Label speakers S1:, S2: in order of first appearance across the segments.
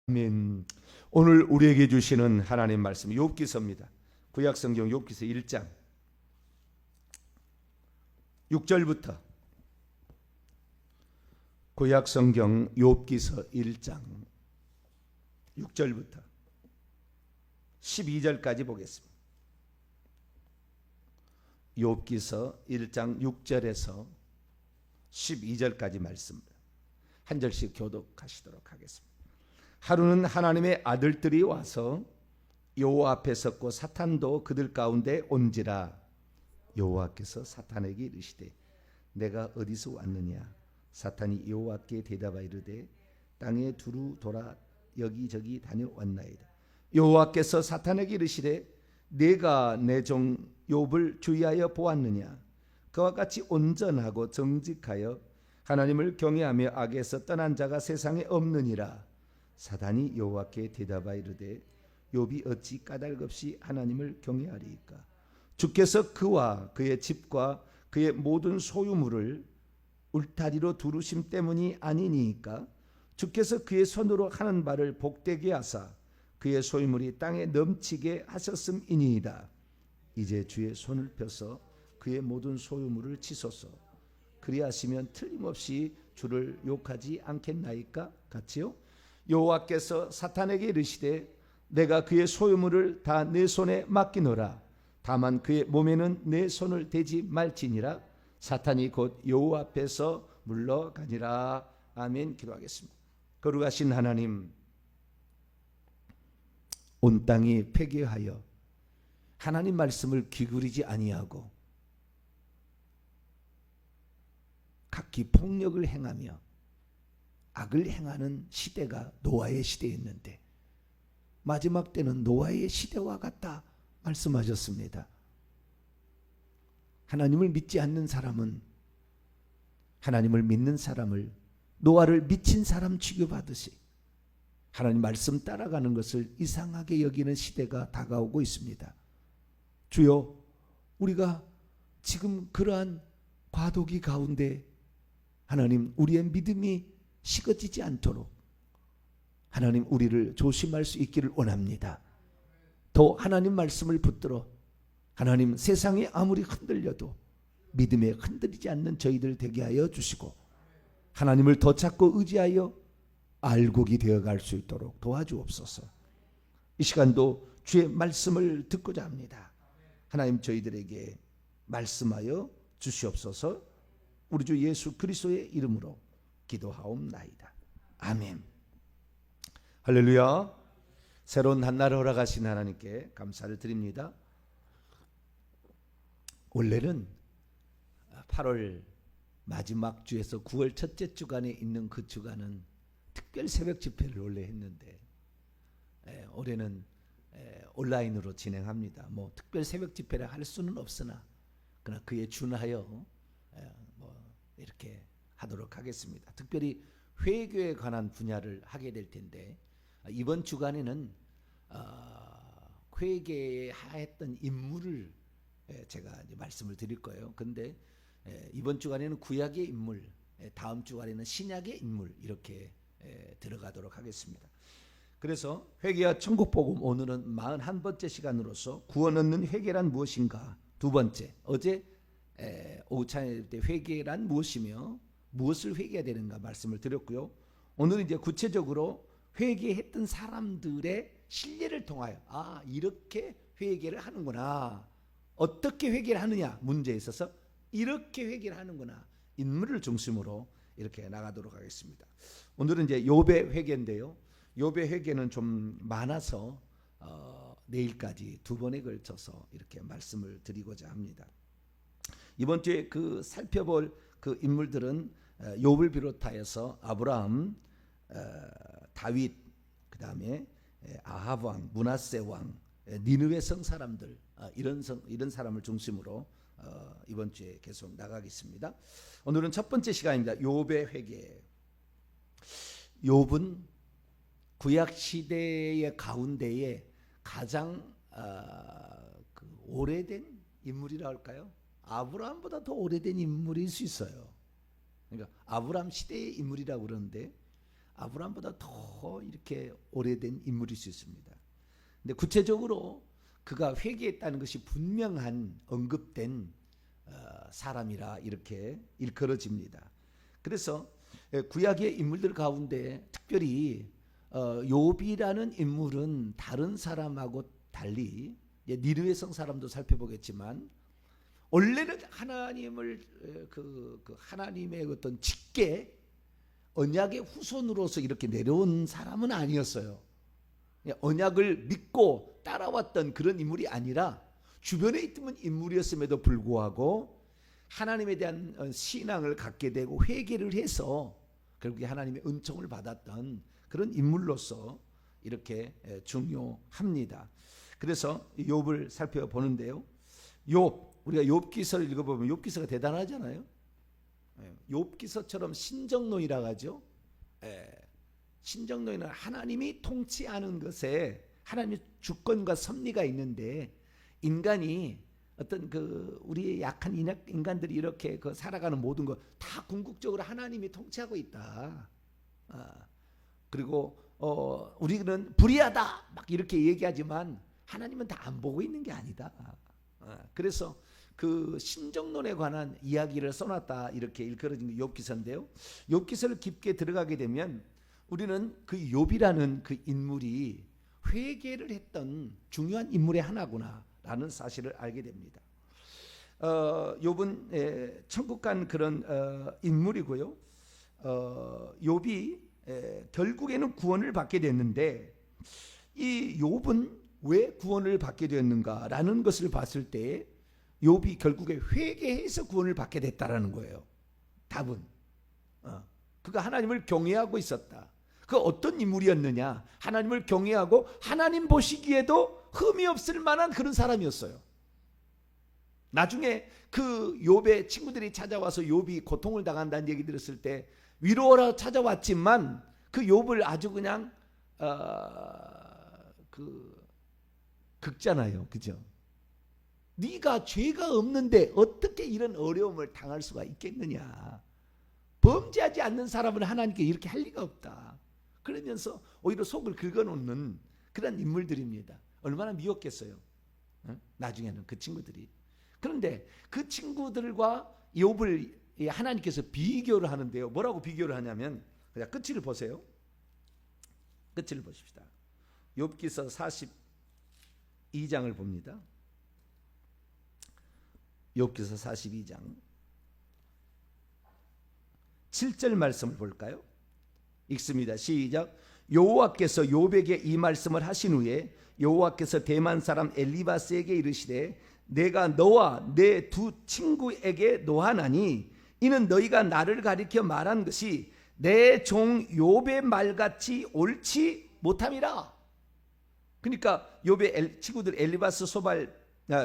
S1: 아멘. 오늘 우리에게 주시는 하나님 말씀 욥기서입니다. 구약성경 욥기서 1장 6절부터 구약성경 욥기서 1장 6절부터 12절까지 보겠습니다. 욥기서 1장 6절에서 12절까지 말씀 한 절씩 교독하시도록 하겠습니다. 하루는 하나님의 아들들이 와서 여호와 앞에 섰고 사탄도 그들 가운데 온지라. 여호와께서 사탄에게 이르시되 내가 어디서 왔느냐. 사탄이 여호와께 대답하여 이르되 땅에 두루 돌아 여기저기 다녀왔나이다. 여호와께서 사탄에게 이르시되 내가 내 종 욥을 주의하여 보았느냐. 그와 같이 온전하고 정직하여 하나님을 경외하며 악에서 떠난 자가 세상에 없느니라. 사탄이 여호와께 대답하여 이르되 욥이 어찌 까닭없이 하나님을 경외하리이까. 주께서 그와 그의 집과 그의 모든 소유물을 울타리로 두르심 때문이 아니니까. 주께서 그의 손으로 하는 바를 복되게 하사 그의 소유물이 땅에 넘치게 하셨음이니이다. 이제 주의 손을 펴서 그의 모든 소유물을 치소서. 그리하시면 틀림없이 주를 욕하지 않겠나이까. 같이요. 여호와께서 사탄에게 이르시되 내가 그의 소유물을 다 내 손에 맡기노라. 다만 그의 몸에는 내 손을 대지 말지니라. 사탄이 곧 여호와 앞에서 물러가니라. 아멘. 기도하겠습니다. 거룩하신 하나님, 온 땅이 폐괴하여 하나님 말씀을 기울이지 아니하고 각기 폭력을 행하며 악을 행하는 시대가 노아의 시대였는데 마지막 때는 노아의 시대와 같다 말씀하셨습니다. 하나님을 믿지 않는 사람은 하나님을 믿는 사람을 노아를 미친 사람 취급하듯이 하나님 말씀 따라가는 것을 이상하게 여기는 시대가 다가오고 있습니다. 주여, 우리가 지금 그러한 과도기 가운데 하나님 우리의 믿음이 식어지지 않도록 하나님 우리를 조심할 수 있기를 원합니다. 더 하나님 말씀을 붙들어 하나님 세상이 아무리 흔들려도 믿음에 흔들리지 않는 저희들 되게 하여 주시고 하나님을 더 찾고 의지하여 알곡이 되어갈 수 있도록 도와주옵소서. 이 시간도 주의 말씀을 듣고자 합니다. 하나님 저희들에게 말씀하여 주시옵소서. 우리 주 예수 그리스도의 이름으로 기도하옵나이다. 아멘. 할렐루야. 새로운 한날을 허락하신 하나님께 감사를 드립니다. 원래는 8월 마지막 주에서 9월 첫째 주간에 있는 그 주간은 특별 새벽 집회를 원래 했는데 올해는 온라인으로 진행합니다. 뭐 특별 새벽 집회를 할 수는 없으나 그러나 그에 준하여 이렇게 하도록 하겠습니다. 특별히 회개에 관한 분야를 하게 될 텐데 이번 주간에는 회개에 하했던 인물을 제가 이제 말씀을 드릴 거예요. 근데 이번 주간에는 구약의 인물, 다음 주간에는 신약의 인물 이렇게 들어가도록 하겠습니다. 그래서 회개와 천국복음 오늘은 41번째 시간으로서 구원 얻는 회개란 무엇인가. 두 번째, 어제 오후 찬양 때 회개란 무엇이며 무엇을 회개해야 되는가 말씀을 드렸고요. 오늘은 이제 구체적으로 회개했던 사람들의 신뢰를 통하여 이렇게 회개를 하는구나. 어떻게 회개를 하느냐 문제에 있어서 이렇게 회개를 하는구나. 인물을 중심으로 이렇게 나가도록 하겠습니다. 오늘은 이제 욥의 회개인데요. 욥의 회개는 좀 많아서 내일까지 두 번에 걸쳐서 이렇게 말씀을 드리고자 합니다. 이번 주에 그 살펴볼 그 인물들은 욥을 비롯하여서 아브라함, 다윗, 그 다음에 아합 왕, 므낫세 왕, 니느웨 성 사람들 이런 사람을 중심으로 이번 주에 계속 나가겠습니다. 오늘은 첫 번째 시간입니다. 욥의 회개. 욥은 구약 시대의 가운데에 가장 오래된 인물이라 할까요? 아브라함보다 더 오래된 인물일 수 있어요. 그러니까 아브라함 시대의 인물이라고 그러는데 아브라함보다 더 이렇게 오래된 인물일 수 있습니다. 근데 구체적으로 그가 회개했다는 것이 분명한 언급된 사람이라 이렇게 일컬어집니다. 그래서 구약의 인물들 가운데 특별히 욥이라는 인물은 다른 사람하고 달리 니느웨 성 사람도 살펴보겠지만 원래는 하나님을 하나님의 어떤 직계 언약의 후손으로서 이렇게 내려온 사람은 아니었어요. 언약을 믿고 따라왔던 그런 인물이 아니라 주변에 있던 인물이었음에도 불구하고 하나님에 대한 신앙을 갖게 되고 회개를 해서 결국에 하나님의 은총을 받았던 그런 인물로서 이렇게 중요합니다. 그래서 욥을 살펴보는데요. 우리가 욥기서를 읽어보면 욥기서가 대단하잖아요. 욥기서처럼 신정론이라고 하죠. 신정론은 하나님이 통치하는 것에 하나님의 주권과 섭리가 있는데 인간이 어떤 우리의 약한 인간들이 이렇게 살아가는 모든 것 다 궁극적으로 하나님이 통치하고 있다. 그리고 우리는 불의하다 막 이렇게 얘기하지만 하나님은 다 안 보고 있는 게 아니다. 그래서 그 신정론에 관한 이야기를 써놨다 이렇게 일컬어진 게 욥기서인데요. 욥기서를 깊게 들어가게 되면 우리는 그 욥이라는 그 인물이 회개를 했던 중요한 인물의 하나구나라는 사실을 알게 됩니다. 욥은 천국 간 그런 인물이고요. 욥이 결국에는 구원을 받게 됐는데 이 욥은 왜 구원을 받게 되었는가라는 것을 봤을 때 욥이 결국에 회개해서 구원을 받게 됐다라는 거예요. 답은 그가 하나님을 경외하고 있었다. 그 어떤 인물이었느냐? 하나님을 경외하고 하나님 보시기에도 흠이 없을 만한 그런 사람이었어요. 나중에 그 욥의 친구들이 찾아와서 욥이 고통을 당한다는 얘기 들었을 때 위로하러 찾아왔지만 그 욥을 아주 그냥 긁잖아요. 그죠? 네가 죄가 없는데 어떻게 이런 어려움을 당할 수가 있겠느냐. 범죄하지 않는 사람은 하나님께 이렇게 할 리가 없다. 그러면서 오히려 속을 긁어놓는 그런 인물들입니다. 얼마나 미웠겠어요. 나중에는 그 친구들이. 그런데 그 친구들과 욥을 하나님께서 비교를 하는데요. 뭐라고 비교를 하냐면 그냥 끝을 보세요. 끝을 보십시다. 욥기서 42장을 봅니다. 욥기서 42장 7절 말씀을 볼까요? 읽습니다. 시작. 여호와께서 욥에게 이 말씀을 하신 후에 여호와께서 대만 사람 엘리바스에게 이르시되 내가 너와 내 두 친구에게 노하나니 이는 너희가 나를 가리켜 말한 것이 내 종 욥의 말같이 옳지 못함이라. 그러니까 욥의 친구들 엘리바스 소발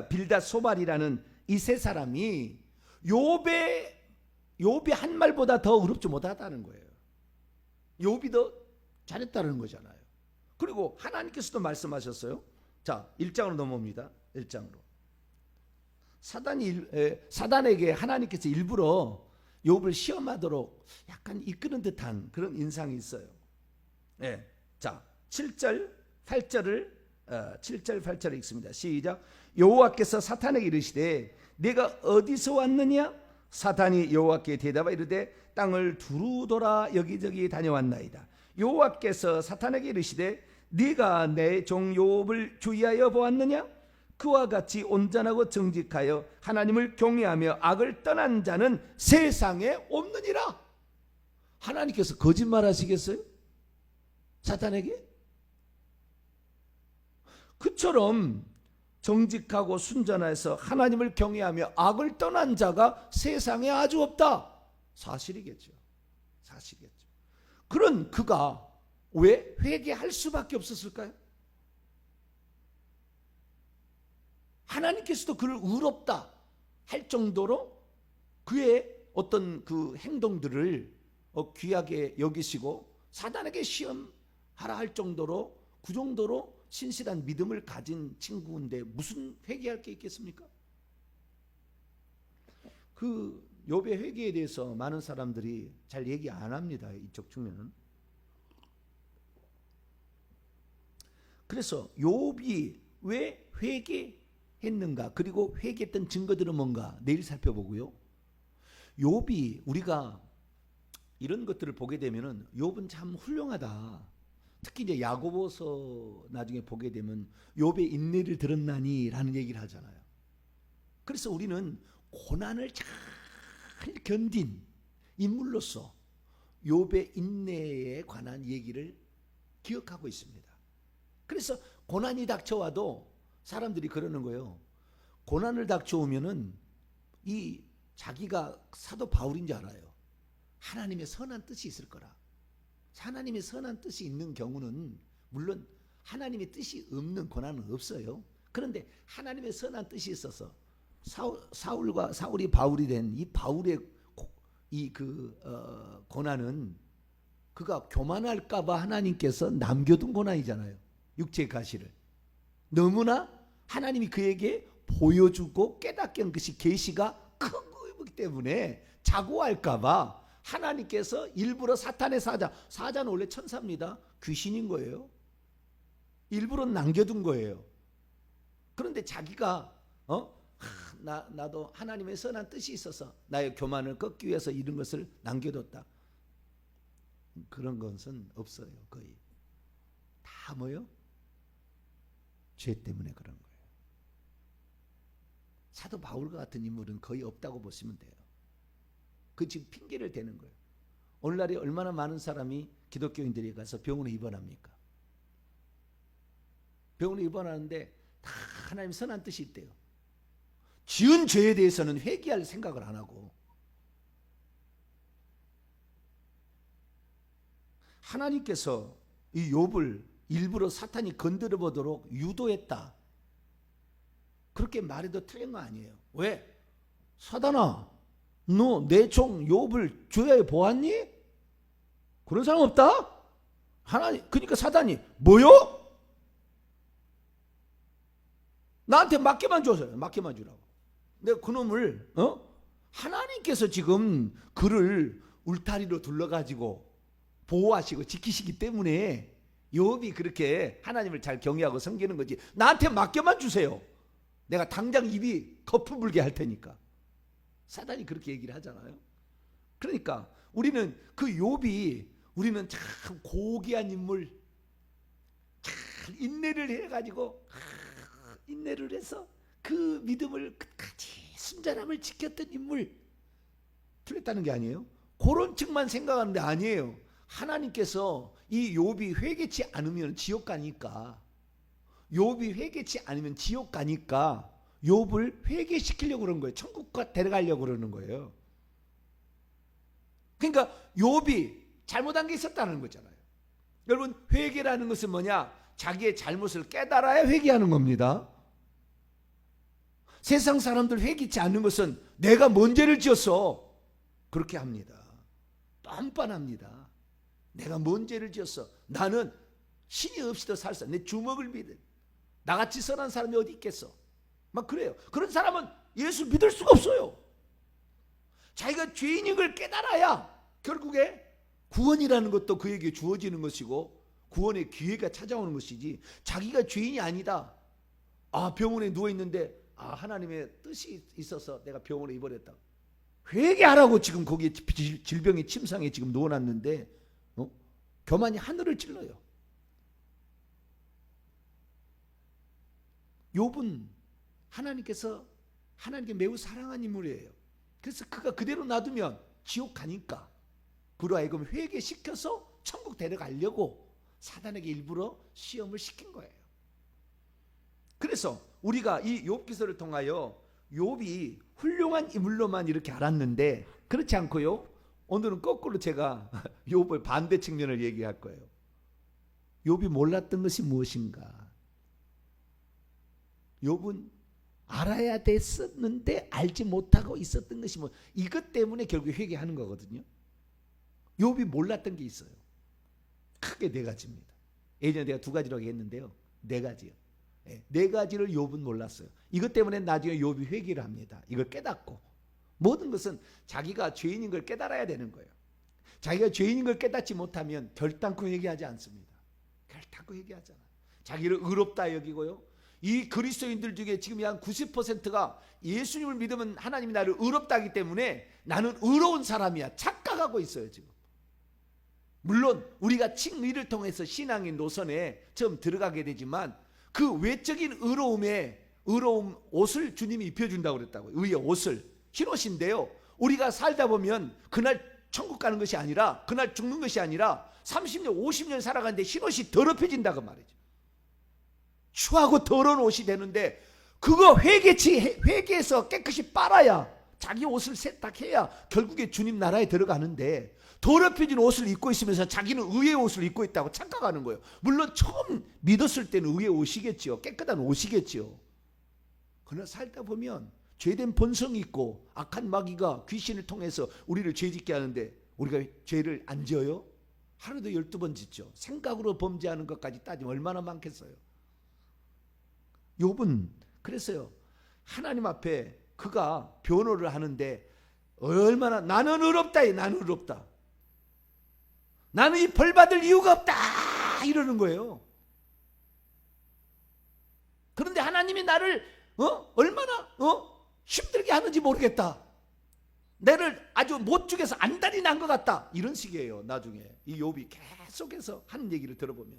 S1: 빌닷 소발이라는 이 세 사람이 욥의 한 말보다 더 의롭지 못하다는 거예요. 욥이 더 잘했다는 거잖아요. 그리고 하나님께서도 말씀하셨어요. 자, 1장으로 넘어옵니다. 1장으로. 사단에게 하나님께서 일부러 욥을 시험하도록 약간 이끄는 듯한 그런 인상이 있어요. 네. 자, 7절 8절을 읽습니다. 시작. 여호와께서 사탄에게 이르시되 네가 어디서 왔느냐? 사탄이 여호와께 대답하여 이르되 땅을 두루 돌아 여기저기 다녀왔나이다. 여호와께서 사탄에게 이르시되 네가 내 종 욥을 주의하여 보았느냐? 그와 같이 온전하고 정직하여 하나님을 경외하며 악을 떠난 자는 세상에 없느니라. 하나님께서 거짓말 하시겠어요? 사탄에게? 그처럼 정직하고 순전해서 하나님을 경외하며 악을 떠난 자가 세상에 아주 없다. 사실이겠죠. 사실이겠죠. 그런 그가 왜 회개할 수밖에 없었을까요? 하나님께서도 그를 의롭다 할 정도로 그의 어떤 그 행동들을 귀하게 여기시고 사단에게 시험하라 할 정도로 그 정도로 신실한 믿음을 가진 친구인데 무슨 회개할 게 있겠습니까? 그 욥의 회개에 대해서 많은 사람들이 잘 얘기 안 합니다. 이쪽 측면은. 그래서 욥이 왜 회개했는가, 그리고 회개했던 증거들은 뭔가 내일 살펴보고요. 욥이 우리가 이런 것들을 보게 되면은 욥은 참 훌륭하다. 특히 이제 야고보서 나중에 보게 되면 욥의 인내를 들었나니라는 얘기를 하잖아요. 그래서 우리는 고난을 잘 견딘 인물로서 욥의 인내에 관한 얘기를 기억하고 있습니다. 그래서 고난이 닥쳐와도 사람들이 그러는 거예요. 고난을 닥쳐오면은 이 자기가 사도 바울인 줄 알아요. 하나님의 선한 뜻이 있을 거라. 하나님의 선한 뜻이 있는 경우는 물론 하나님의 뜻이 없는 고난은 없어요. 그런데 하나님의 선한 뜻이 있어서 사울이 바울이 된 이 바울의 고난은 그가 교만할까봐 하나님께서 남겨둔 고난이잖아요. 육체의 가시를 너무나 하나님이 그에게 보여주고 깨닫게 한 것이 계시가 큰 거기 때문에 자고할까봐 하나님께서 일부러 사탄의 사자는 원래 천사입니다. 귀신인 거예요. 일부러 남겨둔 거예요. 그런데 자기가 나도 하나님의 선한 뜻이 있어서 나의 교만을 꺾기 위해서 이런 것을 남겨뒀다. 그런 것은 없어요. 거의 다 뭐요? 죄 때문에 그런 거예요. 사도 바울과 같은 인물은 거의 없다고 보시면 돼요. 그 지금 핑계를 대는 거예요. 오늘날에 얼마나 많은 사람이 기독교인들이 가서 병원에 입원합니까? 병원에 입원하는데 다 하나님 선한 뜻이 있대요. 지은 죄에 대해서는 회개할 생각을 안 하고, 하나님께서 이 욥을 일부러 사탄이 건드려 보도록 유도했다. 그렇게 말해도 틀린 거 아니에요. 왜? 사단아, 너 내 종 욥을 죄에 보았니? 그런 사람 없다? 하나님, 그러니까 사단이 뭐요? 나한테 맡겨만 줘서요. 맡겨만 주라고. 내가 그놈을 하나님께서 지금 그를 울타리로 둘러가지고 보호하시고 지키시기 때문에 욥이 그렇게 하나님을 잘 경외하고 섬기는 거지. 나한테 맡겨만 주세요. 내가 당장 입이 거품 불게 할 테니까. 사단이 그렇게 얘기를 하잖아요. 그러니까 우리는 그 욥이 우리는 참 고귀한 인물, 잘 인내를 해가지고 인내를 해서 그 믿음을 끝까지 순전함을 지켰던 인물, 틀렸다는 게 아니에요. 그런 측만 생각하는데 아니에요. 하나님께서 이 욥이 회개치 않으면 지옥 가니까, 욥이 회개치 않으면 지옥 가니까 욥을 회개시키려고 그런 거예요. 천국과 데려가려고 그러는 거예요. 그러니까 욥이 잘못한 게 있었다는 거잖아요. 여러분, 회개라는 것은 뭐냐? 자기의 잘못을 깨달아야 회개하는 겁니다. 세상 사람들 회개치 않는 것은 내가 뭔 죄를 지었어, 그렇게 합니다. 뻔뻔합니다. 내가 뭔 죄를 지었어, 나는 신이 없이도 살았어, 내 주먹을 믿은 나같이 선한 사람이 어디 있겠어, 막 그래요. 그런 사람은 예수 믿을 수가 없어요. 자기가 죄인인 걸 깨달아야 결국에 구원이라는 것도 그에게 주어지는 것이고 구원의 기회가 찾아오는 것이지, 자기가 죄인이 아니다, 병원에 누워있는데 하나님의 뜻이 있어서 내가 병원에 입원했다, 회개하라고 지금 거기에 질병의 침상에 지금 누워놨는데 교만이 하늘을 찔러요. 욥은 하나님께 매우 사랑한 인물이에요. 그래서 그가 그대로 놔두면 지옥 가니까 그로 하여금 회개시켜서 천국 데려가려고 사단에게 일부러 시험을 시킨 거예요. 그래서 우리가 이 욥기서를 통하여 욥이 훌륭한 인물로만 이렇게 알았는데, 그렇지 않고요, 오늘은 거꾸로 제가 욥의 반대 측면을 얘기할 거예요. 욥이 몰랐던 것이 무엇인가? 욥은 알아야 됐었는데 알지 못하고 있었던 것이 뭐, 이것 때문에 결국 회개하는 거거든요. 욥이 몰랐던 게 있어요. 크게 네 가지입니다. 예전에 내가 두 가지라고 했는데요, 네 가지요. 네 가지를 욥은 몰랐어요. 이것 때문에 나중에 욥이 회개를 합니다. 이걸 깨닫고. 모든 것은 자기가 죄인인 걸 깨달아야 되는 거예요. 자기가 죄인인 걸 깨닫지 못하면 결단코 회개하지 않습니다. 결단코 회개하잖아. 자기를 의롭다 여기고요. 이 그리스도인들 중에 지금 한 90%가 예수님을 믿으면 하나님이 나를 의롭다 하기 때문에 나는 의로운 사람이야 착각하고 있어요 지금. 물론 우리가 칭의를 통해서 신앙의 노선에 처음 들어가게 되지만 그 외적인 의로움 옷을 주님이 입혀준다고 그랬다고요. 의의 옷을, 흰 옷인데요, 우리가 살다 보면 그날 천국 가는 것이 아니라, 그날 죽는 것이 아니라 30년 50년 살아가는데 흰 옷이 더럽혀진다고 말이죠. 추하고 더러운 옷이 되는데 그거 회개해서 깨끗이 빨아야, 자기 옷을 세탁해야 결국에 주님 나라에 들어가는데, 더럽혀진 옷을 입고 있으면서 자기는 의의 옷을 입고 있다고 착각하는 거예요. 물론 처음 믿었을 때는 의의 옷이겠죠. 깨끗한 옷이겠죠. 그러나 살다 보면 죄된 본성이 있고 악한 마귀가 귀신을 통해서 우리를 죄짓게 하는데 우리가 죄를 안 지어요? 하루도 12번 짓죠. 생각으로 범죄하는 것까지 따지면 얼마나 많겠어요. 욥은 그랬어요. 하나님 앞에 그가 변호를 하는데 얼마나 나는 의롭다, 나는 의롭다, 나는 이 벌 받을 이유가 없다 이러는 거예요. 그런데 하나님이 나를 얼마나 힘들게 하는지 모르겠다, 나를 아주 못 죽여서 안달이 난 것 같다, 이런 식이에요. 나중에 이 욥이 계속해서 하는 얘기를 들어보면.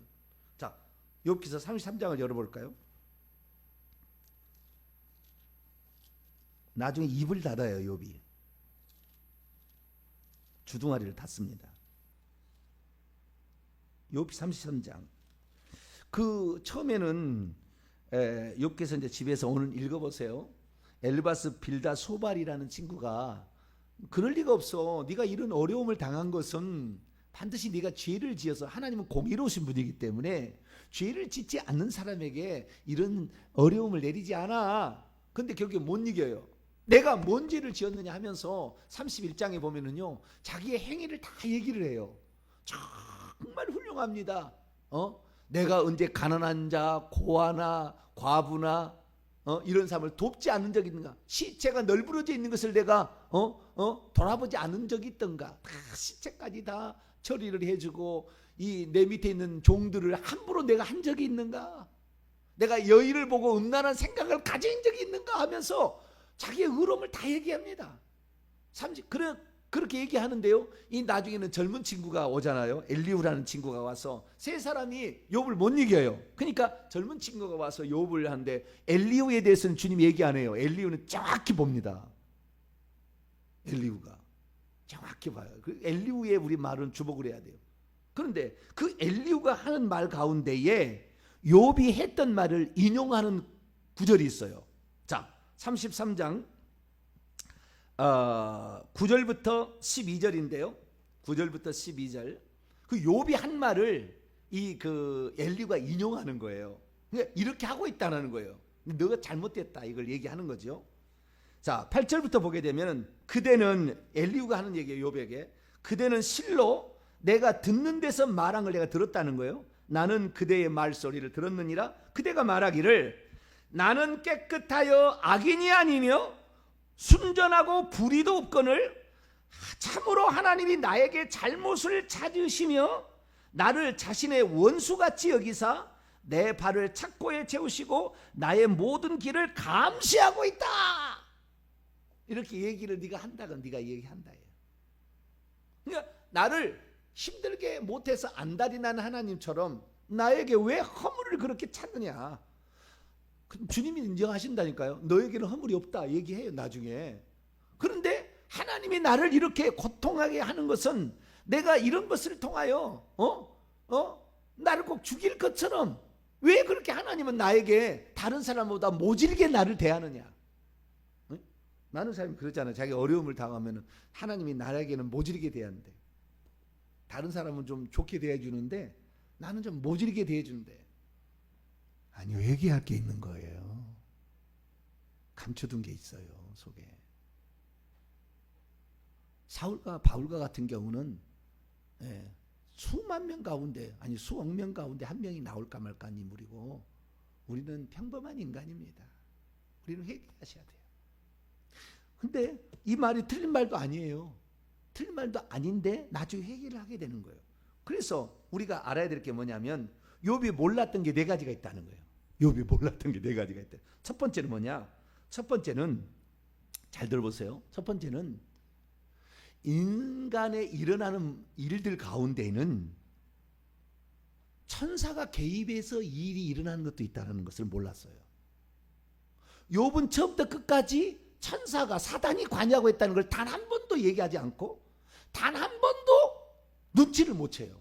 S1: 자, 욥기서 33장을 열어볼까요? 나중에 입을 닫아요. 욥이 주둥아리를 닫습니다. 욥기 33장. 그 처음에는 욥기서 이제 집에서 오늘 읽어보세요. 엘바스 빌다 소발이라는 친구가 그럴 리가 없어, 네가 이런 어려움을 당한 것은 반드시 네가 죄를 지어서, 하나님은 공의로우신 분이기 때문에 죄를 짓지 않는 사람에게 이런 어려움을 내리지 않아. 근데 결국에 못 이겨요. 내가 뭔 죄를 지었느냐 하면서 31장에 보면은요, 자기의 행위를 다 얘기를 해요. 정말 훌륭합니다. 내가 언제 가난한 자, 고아나 과부나 이런 사람을 돕지 않은 적이 있는가? 시체가 널브러져 있는 것을 내가 돌아보지 않은 적이 있던가? 다 시체까지 다 처리를 해주고 이 내 밑에 있는 종들을 함부로 내가 한 적이 있는가? 내가 여인을 보고 음란한 생각을 가진 적이 있는가 하면서 자기의 의로움을 다 얘기합니다. 그렇게 얘기하는데요, 이 나중에는 젊은 친구가 오잖아요. 엘리후라는 친구가 와서 세 사람이 욥을 못 이겨요. 그러니까 젊은 친구가 와서 욥을 하는데 엘리후에 대해서는 주님 얘기 안 해요. 엘리후는 정확히 봅니다. 엘리후가 정확히 봐요. 그 엘리후의 우리 말은 주목을 해야 돼요. 그런데 그 엘리후가 하는 말 가운데에 욥이 했던 말을 인용하는 구절이 있어요. 자, 33장 9절부터 12절인데요. 9절부터 12절. 그 욥이 한 말을 이 그 엘리후가 인용하는 거예요. 그러니까 이렇게 하고 있다는 거예요. 너가 잘못됐다 이걸 얘기하는 거죠. 자, 8절부터 보게 되면, 그대는, 엘리후가 하는 얘기예요. 욥에게. 그대는 실로 내가 듣는 데서 말한 걸 내가 들었다는 거예요. 나는 그대의 말소리를 들었느니라. 그대가 말하기를 나는 깨끗하여 악인이 아니며 순전하고 불의도 없거늘 참으로 하나님이 나에게 잘못을 찾으시며 나를 자신의 원수같이 여기사 내 발을 착고에 채우시고 나의 모든 길을 감시하고 있다. 이렇게 얘기를 네가 한다건 네가 얘기한다. 그러니까 나를 힘들게 못해서 안달이 나는 하나님처럼 나에게 왜 허물을 그렇게 찾느냐. 주님이 인정하신다니까요. 너에게는 허물이 없다 얘기해요 나중에. 그런데 하나님이 나를 이렇게 고통하게 하는 것은 내가 이런 것을 통하여 나를 꼭 죽일 것처럼, 왜 그렇게 하나님은 나에게 다른 사람보다 모질게 나를 대하느냐. 많은 사람이 그러잖아요. 자기 어려움을 당하면 하나님이 나에게는 모질게 대하는데, 다른 사람은 좀 좋게 대해주는데 나는 좀 모질게 대해주는데. 아니요, 얘기할 게 있는 거예요. 감춰둔 게 있어요 속에. 사울과 바울과 같은 경우는 수만 명 가운데, 아니 수억 명 가운데 한 명이 나올까 말까 한 인물이고, 우리는 평범한 인간입니다. 우리는 회개하셔야 돼요. 근데 이 말이 틀린 말도 아니에요. 틀린 말도 아닌데 나중에 회개를 하게 되는 거예요. 그래서 우리가 알아야 될 게 뭐냐면, 욥이 몰랐던 게 네 가지가 있다는 거예요. 욥이 몰랐던 게 네 가지가 있다. 첫 번째는 뭐냐? 첫 번째는 잘 들어보세요. 첫 번째는 인간에 일어나는 일들 가운데는 천사가 개입해서 일이 일어나는 것도 있다는 것을 몰랐어요. 욥은 처음부터 끝까지 천사가 사단이 관여하고 있다는 걸 단 한 번도 얘기하지 않고 단 한 번도 눈치를 못 채요.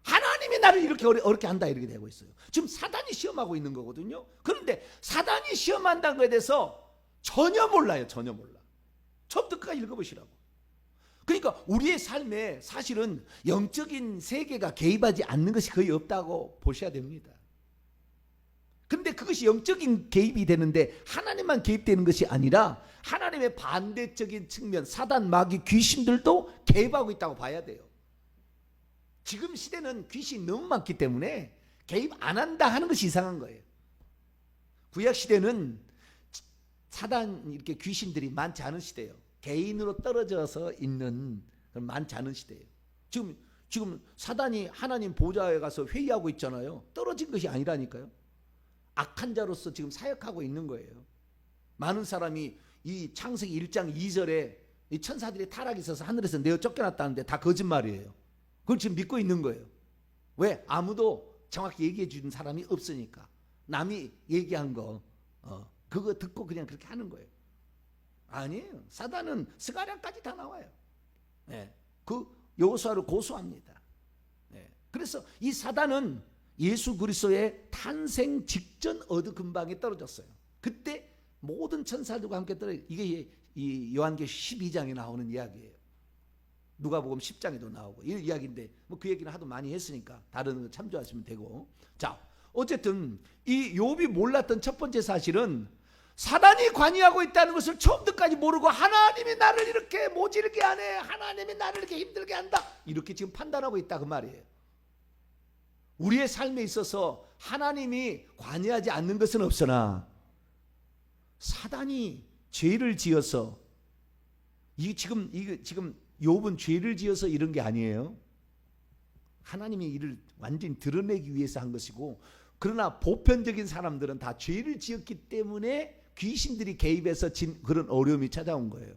S1: 하나님이 나를 이렇게 어렵게 한다 이렇게 되고 있어요. 지금 사단이 시험하고 있는 거거든요. 그런데 사단이 시험한다는 것에 대해서 전혀 몰라요. 전혀 몰라. 처음부터 끝까지 읽어보시라고. 그러니까 우리의 삶에 사실은 영적인 세계가 개입하지 않는 것이 거의 없다고 보셔야 됩니다. 근데 그것이 영적인 개입이 되는데 하나님만 개입되는 것이 아니라 하나님의 반대적인 측면, 사단, 마귀, 귀신들도 개입하고 있다고 봐야 돼요. 지금 시대는 귀신이 너무 많기 때문에 개입 안 한다 하는 것이 이상한 거예요. 구약 시대는 사단 이렇게 귀신들이 많지 않은 시대예요. 개인으로 떨어져서 있는 많지 않은 시대예요. 지금 사단이 하나님 보좌에 가서 회의하고 있잖아요. 떨어진 것이 아니라니까요. 악한 자로서 지금 사역하고 있는 거예요. 많은 사람이 이 창세기 1장 2절에 이 천사들이 타락이 있어서 하늘에서 내어 쫓겨났다는데 다 거짓말이에요. 그걸 지금 믿고 있는 거예요. 왜? 아무도 정확히 얘기해 주는 사람이 없으니까. 남이 얘기한 거 그거 듣고 그냥 그렇게 하는 거예요. 아니에요. 사단은 스가랴까지 다 나와요. 네. 그 여호수아를 고소합니다. 네. 그래서 이 사단은 예수 그리스도의 탄생 직전 어느 근방에 떨어졌어요. 그때 모든 천사들과 함께 떨어져. 이게 이 요한계시록 12장에 나오는 이야기예요. 누가복음 10장에도 나오고 이 이야기인데 뭐 그 얘기는 하도 많이 했으니까 다른 거 참조하시면 되고. 자, 어쨌든 이 욥이 몰랐던 첫 번째 사실은 사단이 관여하고 있다는 것을 처음부터까지 모르고 하나님이 나를 이렇게 모질게 하네, 하나님이 나를 이렇게 힘들게 한다, 이렇게 지금 판단하고 있다 그 말이에요. 우리의 삶에 있어서 하나님이 관여하지 않는 것은 없으나 사단이 죄를 지어서 이게 지금 욥은 죄를 지어서 이런 게 아니에요. 하나님이 이를 완전히 드러내기 위해서 한 것이고, 그러나 보편적인 사람들은 다 죄를 지었기 때문에 귀신들이 개입해서 진 그런 어려움이 찾아온 거예요.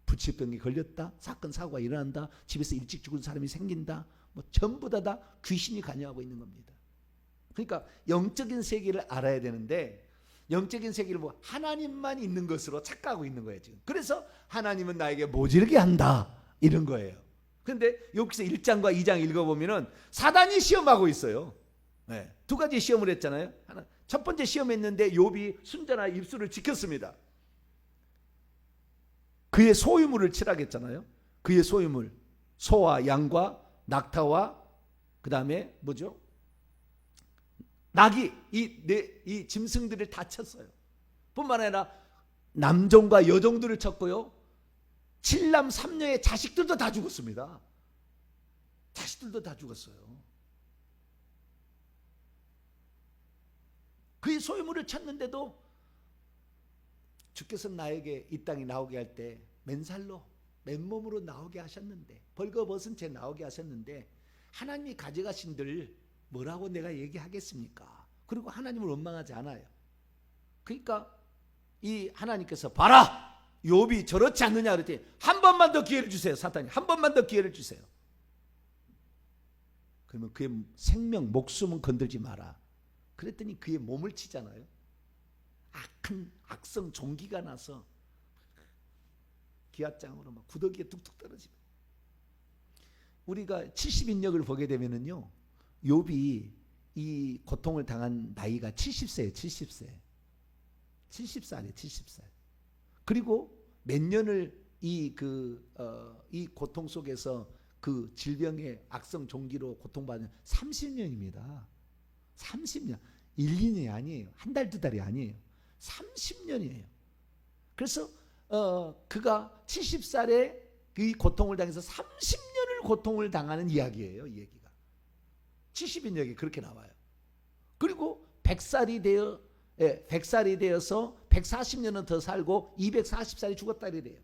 S1: 부치병에 걸렸다, 사건 사고가 일어난다, 집에서 일찍 죽은 사람이 생긴다, 뭐 전부 다 귀신이 관여하고 있는 겁니다. 그러니까 영적인 세계를 알아야 되는데 영적인 세계를 뭐 하나님만 있는 것으로 착각하고 있는 거예요 지금. 그래서 하나님은 나에게 모질게 한다 이런 거예요. 그런데 여기서 1장과 2장 읽어보면은 사단이 시험하고 있어요. 네, 두 가지 시험을 했잖아요. 첫 번째 시험했는데 욥이 순전한 입술을 지켰습니다. 그의 소유물을 치라겠잖아요. 그의 소유물, 소와 양과 낙타와 그 다음에 뭐죠? 낙이 이 짐승들을 다 쳤어요. 뿐만 아니라 남종과 여종들을 쳤고요. 7남 3녀의 자식들도 다 죽었습니다. 자식들도 다 죽었어요. 그의 소유물을 쳤는데도 주께서 나에게 이 땅에 나오게 할 때 맨살로 맨몸으로 나오게 하셨는데, 벌거벗은 채 나오게 하셨는데 하나님이 가져가신들 뭐라고 내가 얘기하겠습니까? 그리고 하나님을 원망하지 않아요. 그러니까 이 하나님께서 봐라, 욥이 저렇지 않느냐 그랬더니 한 번만 더 기회를 주세요. 사탄이 한 번만 더 기회를 주세요. 그러면 그의 생명 목숨은 건들지 마라. 그랬더니 그의 몸을 치잖아요. 악성 종기가 나서 기압장으로 막 구더기에 뚝뚝 떨어지고. 우리가 70인력을 보게 되면은요, 욥이 이 고통을 당한 나이가 70세예요. 70살이에요. 70살. 그리고 몇 년을 이 고통 속에서 그 질병의 악성 종기로 고통받는 30년입니다. 30년. 1, 2년이 아니에요. 한 달, 두 달이 아니에요. 30년이에요. 그래서 그가 70살에 그 고통을 당해서 30년을 고통을 당하는 이야기예요. 이 얘기가. 70인역이 그렇게 나와요. 그리고 100살이 되어서 140년은 더 살고 240살이 죽었다 이래요.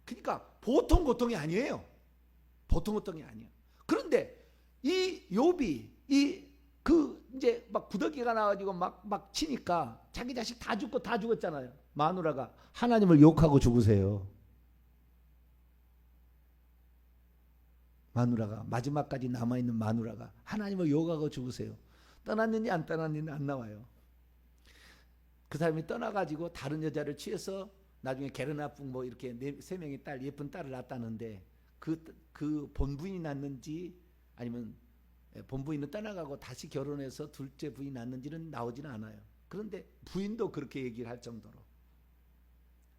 S1: 그러니까 보통 고통이 아니에요. 보통 고통이 아니에요. 그런데 이 욥이 이제 막 구더기가 나가지고 막 치니까 자기 자식 다 죽었잖아요. 마누라가 하나님을 욕하고 죽으세요. 마누라가 마지막까지 남아있는 마누라가 하나님을 욕하고 죽으세요. 떠났느니 안 떠났느니 안 나와요. 그 사람이 떠나가지고 다른 여자를 취해서 나중에 게르나풍 뭐 이렇게 3명의 딸 예쁜 딸을 낳았다는데 그 본부인이 낳는지 아니면 본부인은 떠나가고 다시 결혼해서 둘째 부인이 낳는지는 나오지는 않아요. 그런데 부인도 그렇게 얘기를 할 정도로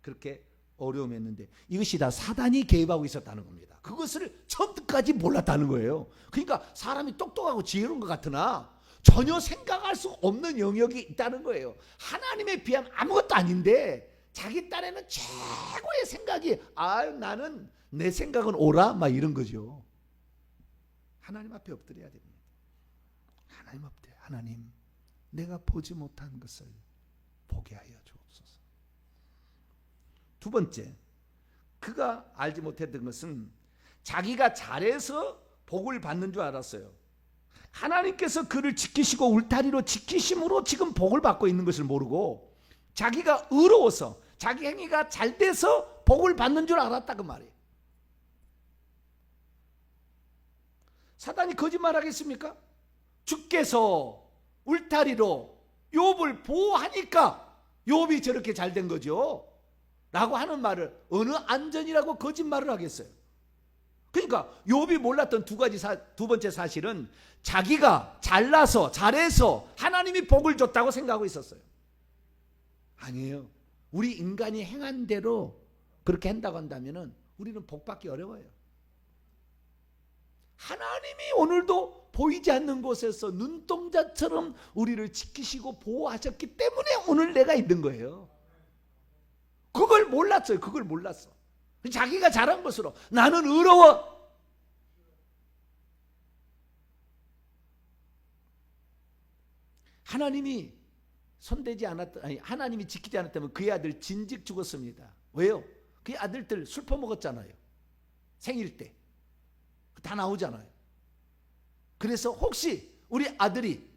S1: 그렇게 어려움했는데 이것이 다 사단이 개입하고 있었다는 겁니다. 그것을 처음까지 몰랐다는 거예요. 그러니까 사람이 똑똑하고 지혜로운 것 같으나 전혀 생각할 수 없는 영역이 있다는 거예요. 하나님에 비하면 아무것도 아닌데 자기 딴에는 최고의 생각이 나는 내 생각은 옳아 막 이런 거죠. 하나님 앞에 엎드려야 됩니다. 하나님 앞에 하나님 내가 보지 못한 것을 보게 하여 주옵소서. 두 번째, 그가 알지 못했던 것은 자기가 잘해서 복을 받는 줄 알았어요. 하나님께서 그를 지키시고 울타리로 지키심으로 지금 복을 받고 있는 것을 모르고 자기가 의로워서 자기 행위가 잘 돼서 복을 받는 줄 알았다 그 말이에요. 사단이 거짓말하겠습니까? 주께서 울타리로 욥을 보호하니까 욥이 저렇게 잘 된 거죠 라고 하는 말을 어느 안전이라고 거짓말을 하겠어요. 그러니까 욥이 몰랐던 두 번째 사실은 자기가 잘나서 잘해서 하나님이 복을 줬다고 생각하고 있었어요. 아니에요. 우리 인간이 행한 대로 그렇게 한다고 한다면 우리는 복받기 어려워요. 하나님이 오늘도 보이지 않는 곳에서 눈동자처럼 우리를 지키시고 보호하셨기 때문에 오늘 내가 있는 거예요. 그걸 몰랐어요. 그걸 몰랐어. 자기가 잘한 것으로 나는 의로워. 하나님이 손대지 않았다, 아니 하나님이 지키지 않았다면 그의 아들 진즉 죽었습니다. 왜요? 그의 아들들 술 퍼먹었잖아요. 생일 때. 다 나오잖아요. 그래서 혹시 우리 아들이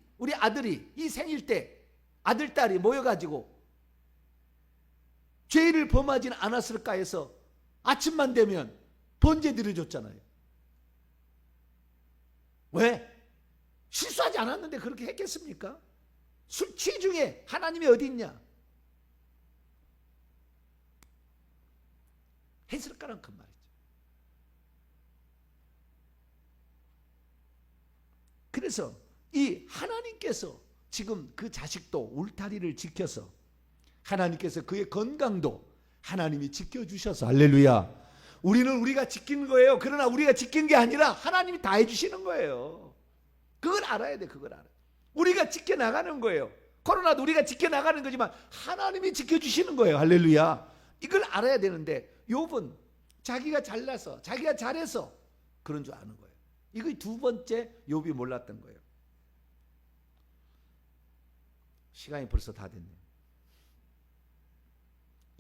S1: 이 생일 때 아들 딸이 모여가지고 죄를 범하지는 않았을까 해서 아침만 되면 번제 드려줬잖아요. 왜? 실수하지 않았는데 그렇게 했겠습니까? 술 취 중에 하나님이 어디 있냐? 했을 거란 그 말이죠. 그래서 이 하나님께서 지금 그 자식도 울타리를 지켜서 하나님께서 그의 건강도 하나님이 지켜주셔서 할렐루야. 우리가 지키는 거예요. 그러나 우리가 지킨 게 아니라 하나님이 다 해주시는 거예요. 그걸 알아야 돼. 그걸 알아. 우리가 지켜나가는 거예요. 코로나도 우리가 지켜나가는 거지만 하나님이 지켜주시는 거예요. 할렐루야. 이걸 알아야 되는데 욥은 자기가 잘나서 자기가 잘해서 그런 줄 아는 거예요. 이거 두 번째 욥이 몰랐던 거예요. 시간이 벌써 다 됐네요.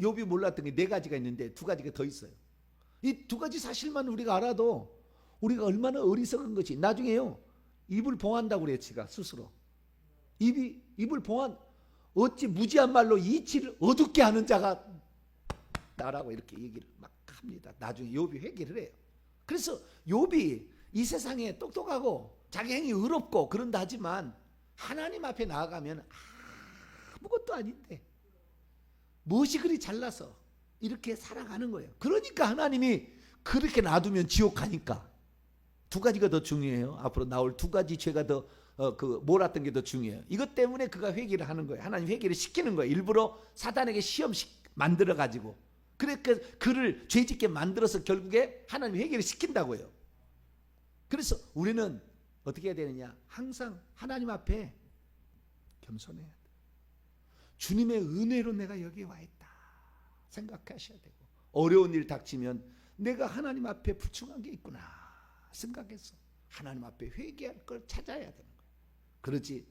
S1: 욥이 몰랐던 게 4가지가 있는데 2가지가 더 있어요. 이 2가지 사실만 우리가 알아도 우리가 얼마나 어리석은 것이. 나중에요 입을 봉한다고 그래요. 지가 스스로 입을 봉한 어찌 무지한 말로 이치를 어둡게 하는 자가 나라고 이렇게 얘기를 막 합니다. 나중에 욥이 회개를 해요. 그래서 욥이 이 세상에 똑똑하고 자기 행위 의롭고 그런다 하지만 하나님 앞에 나아가면 아무것도 아닌데 무엇이 그리 잘나서 이렇게 살아가는 거예요. 그러니까 하나님이 그렇게 놔두면 지옥 가니까. 2가지가 더 중요해요. 앞으로 나올 2가지 죄가 더 몰았던 게 더 중요해요. 이것 때문에 그가 회개를 하는 거예요. 하나님 회개를 시키는 거예요. 일부러 사단에게 시험 만들어 가지고 그러니까 그를 죄짓게 만들어서 결국에 하나님 회개를 시킨다고요. 그래서 우리는 어떻게 해야 되느냐? 항상 하나님 앞에 겸손해야 돼. 주님의 은혜로 내가 여기에 와 있다 생각하셔야 되고, 어려운 일 닥치면 내가 하나님 앞에 부충한 게 있구나 생각해서 하나님 앞에 회개할 걸 찾아야 되는 거예요. 그러지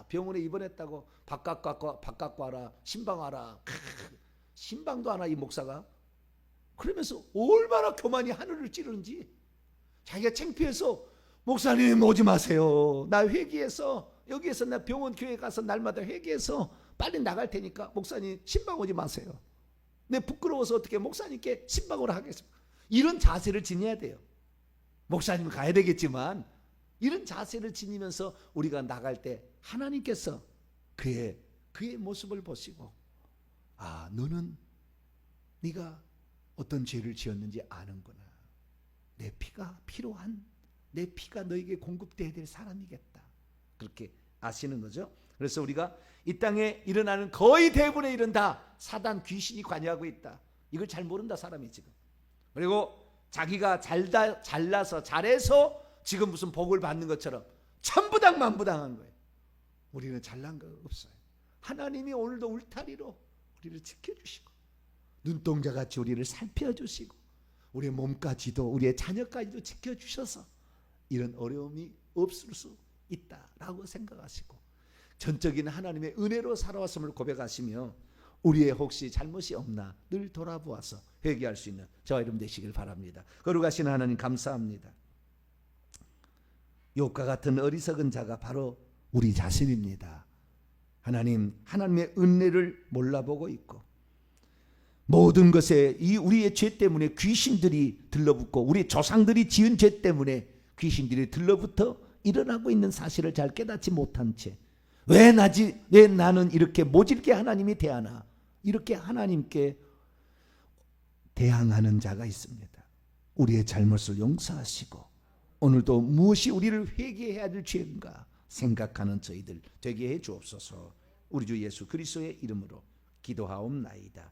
S1: 병원에 입원했다고 바깥 와라 신방 와라 신방도 하나 이 목사가 그러면서 얼마나 교만이 하늘을 찌르는지. 자기가 창피해서 목사님 오지 마세요. 나 회개해서 여기에서 나 병원 교회 가서 날마다 회개해서 빨리 나갈 테니까 목사님 신방 오지 마세요. 내 부끄러워서 어떻게 목사님께 신방으로 하겠습니까? 이런 자세를 지녀야 돼요. 목사님 가야 되겠지만 이런 자세를 지니면서 우리가 나갈 때 하나님께서 그의 모습을 보시고, 아, 너는 네가 어떤 죄를 지었는지 아는구나. 내 피가 필요한, 내 피가 너에게 공급돼야 될 사람이겠다. 그렇게 아시는 거죠. 그래서 우리가 이 땅에 일어나는 거의 대부분의 일은 다 사단 귀신이 관여하고 있다. 이걸 잘 모른다, 사람이 지금. 그리고 자기가 잘나서 잘해서 지금 무슨 복을 받는 것처럼 천부당 만부당한 거예요. 우리는 잘난 거 없어요. 하나님이 오늘도 울타리로 우리를 지켜주시고 눈동자같이 우리를 살펴주시고 우리의 몸까지도 우리의 자녀까지도 지켜주셔서 이런 어려움이 없을 수 있다라고 생각하시고 전적인 하나님의 은혜로 살아왔음을 고백하시며 우리의 혹시 잘못이 없나 늘 돌아보아서 회개할 수 있는 저와 여러분 되시길 바랍니다. 거룩하신 하나님 감사합니다. 욥과 같은 어리석은 자가 바로 우리 자신입니다. 하나님의 은혜를 몰라보고 있고 모든 것에 이 우리의 죄 때문에 귀신들이 들러붙고 우리 조상들이 지은 죄 때문에 귀신들이 들러붙어 일어나고 있는 사실을 잘 깨닫지 못한 채 왜 나는 이렇게 모질게 하나님이 대하나, 이렇게 하나님께 대항하는 자가 있습니다. 우리의 잘못을 용서하시고 오늘도 무엇이 우리를 회개해야 될 죄인가 생각하는 저희들 되게 해 주옵소서. 우리 주 예수 그리스도의 이름으로 기도하옵나이다.